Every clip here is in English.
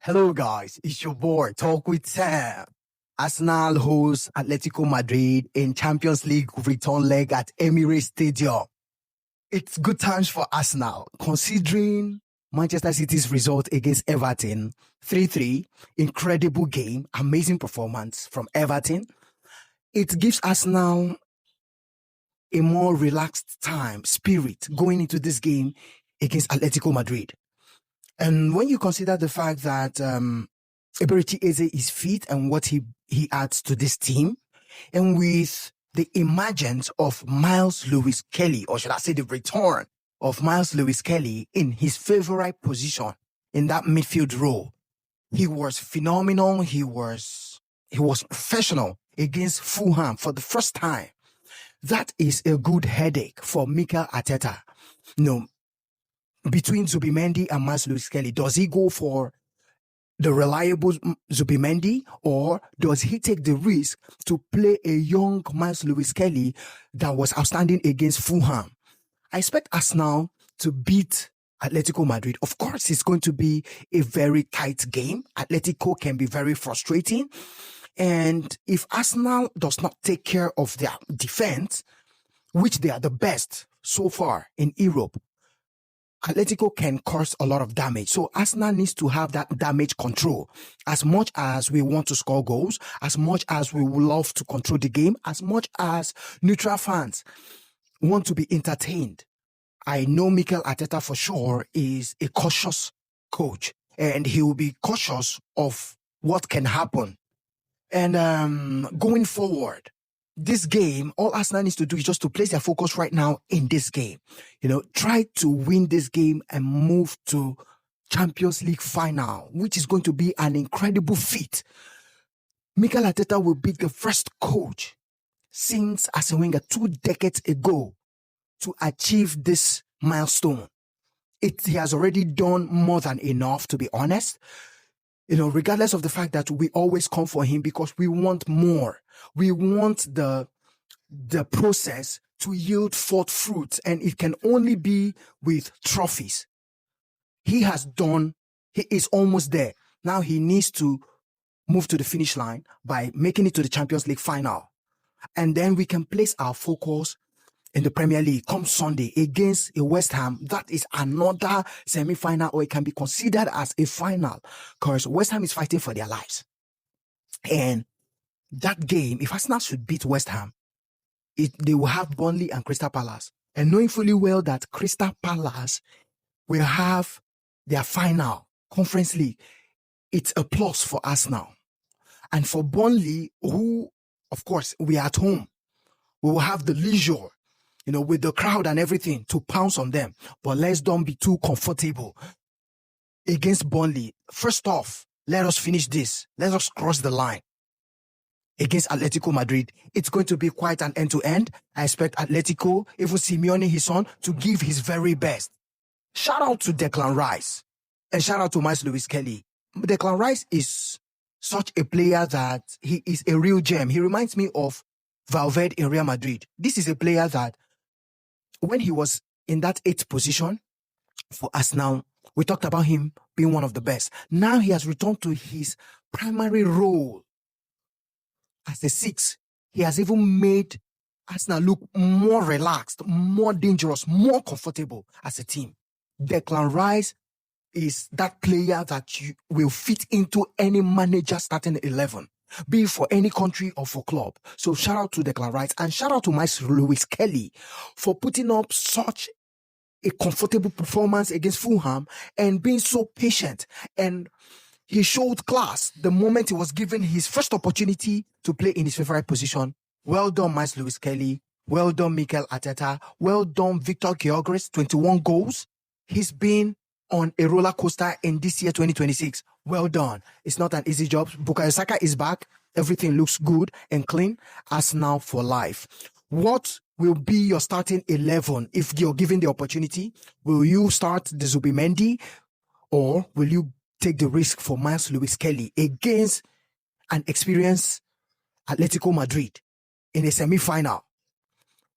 Hello, guys. It's your boy, Talk with Sam. Arsenal hosts Atletico Madrid in Champions League return leg at Emirates Stadium. It's good times for Arsenal, considering Manchester City's result against Everton 3-3. Incredible game, amazing performance from Everton. It gives Arsenal a more relaxed spirit going into this game against Atletico Madrid. And when you consider the fact that Eberechi Eze is fit and what he adds to this team, and with the emergence of Miles Lewis Kelly, or should I say the return of Miles Lewis Kelly in his favorite position in that midfield role, he was phenomenal. He was professional against Fulham for the first time. That is a good headache for Mikel Arteta. Between Zubimendi and Miles Lewis Kelly, does he go for the reliable Zubimendi, or does he take the risk to play a young Miles Lewis Kelly that was outstanding against Fulham? I expect Arsenal to beat Atletico Madrid. Of course, it's going to be a very tight game. Atletico can be very frustrating. And if Arsenal does not take care of their defense, which they are the best so far in Europe, Atletico can cause a lot of damage. So Arsenal needs to have that damage control. As much as we want to score goals, as much as we would love to control the game, as much as neutral fans want to be entertained, I know Mikel Arteta for sure is a cautious coach, and he will be cautious of what can happen. And going forward, this game, all Arsenal needs to do is just to place their focus right now in this game. Try to win this game and move to Champions League final, which is going to be an incredible feat. Mikel Arteta will be the first coach since Arsene Wenger 2 decades ago to achieve this milestone. He has already done more than enough, to be honest. Regardless of the fact that we always come for him because we want more. We want the process to yield forth fruit, and it can only be with trophies. He is almost there. Now he needs to move to the finish line by making it to the Champions League final. And then we can place our focus in the Premier League come Sunday against a West Ham. That is another semi-final, or it can be considered as a final, because West Ham is fighting for their lives. And that game, if Arsenal should beat West Ham, they will have Burnley and Crystal Palace. And knowing fully well that Crystal Palace will have their final Conference League, it's a plus for Arsenal. And for Burnley, who, of course, we are at home, we will have the leisure, with the crowd and everything, to pounce on them. But let's don't be too comfortable against Burnley. First off, let us finish this. Let us cross the line. Against Atletico Madrid, it's going to be quite an end-to-end. I expect Atletico, even Simeone, his son, to give his very best. Shout out to Declan Rice and shout out to Miles Lewis Kelly. Declan Rice is such a player that he is a real gem. He reminds me of Valverde in Real Madrid. This is a player that when he was in that 8th position for Arsenal, we talked about him being one of the best. Now he has returned to his primary role as a 6. He has even made Arsenal look more relaxed, more dangerous, more comfortable as a team. Declan Rice is that player that you will fit into any manager starting 11, be it for any country or for club. So shout out to Declan Rice and shout out to Miles Lewis Kelly for putting up such a comfortable performance against Fulham and being so patient. And he showed class the moment he was given his first opportunity to play in his favorite position. Well done, Miles Lewis Kelly. Well done, Mikel Arteta. Well done, Victor Gyökeres, 21 goals. He's been on a roller coaster in this year, 2026. Well done. It's not an easy job. Bukayo Saka is back. Everything looks good and clean. Arsenal for life. What will be your starting 11 if you're given the opportunity? Will you start the Zubimendi, or will you take the risk for Miles Lewis Kelly against an experienced Atletico Madrid in a semi-final?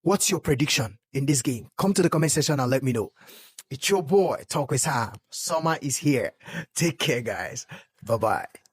What's your prediction in this game? Come to the comment section and let me know. It's your boy, Talk with Sam. Summer is here. Take care, guys. Bye-bye.